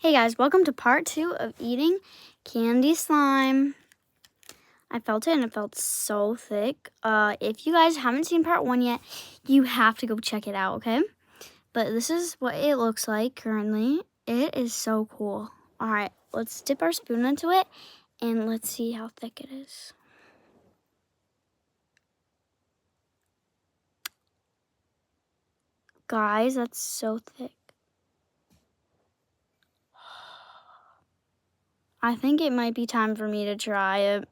Hey guys, welcome to part 2 of eating candy slime. I felt it and it felt so thick. If you guys haven't seen part 1 yet, you have to go check it out, okay? But this is what it looks like currently. It is so cool. All right, let's dip our spoon into it and let's see how thick it is. Guys, that's so thick. I think it might be time for me to try it.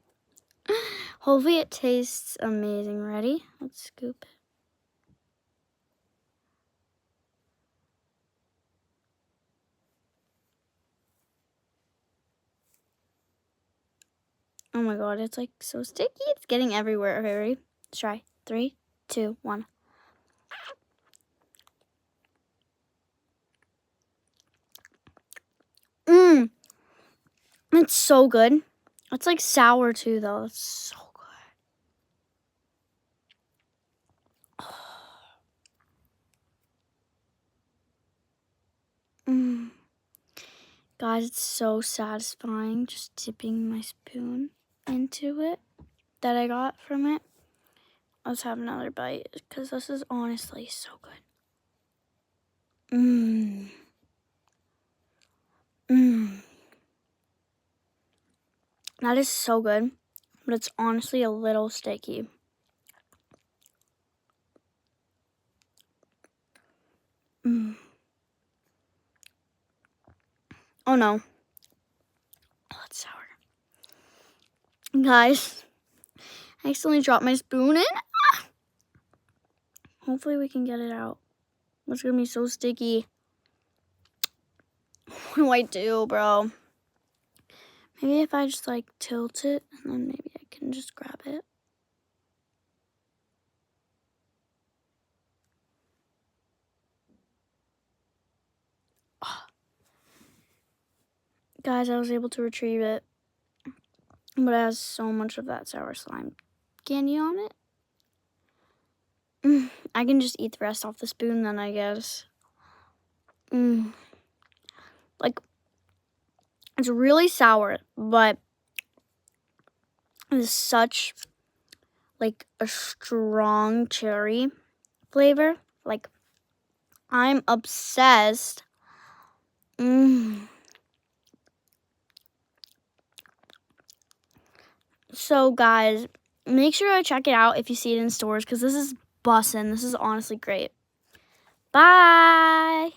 Hopefully it tastes amazing. Ready? Let's scoop it. Oh my god, it's like so sticky. It's getting everywhere. Okay, ready? Let's try. 3, 2, 1. It's so good. It's like sour too, though. It's so good. Guys, it's so satisfying just dipping my spoon into it that I got from it. Let's have another bite because this is honestly so good. That is so good, but it's honestly a little sticky. Oh no. Oh, it's sour. Guys, I accidentally dropped my spoon in. Hopefully we can get it out. It's gonna be so sticky. What do I do, bro? Maybe if I just like tilt it and then maybe I can just grab it. Oh. Guys, I was able to retrieve it, but it has so much of that sour slime candy on it. I can just eat the rest off the spoon then, I guess. Like, it's really sour, but it's such like a strong cherry flavor. Like, I'm obsessed. So guys, make sure to check it out if you see it in stores because this is bussin'. This is honestly great. Bye.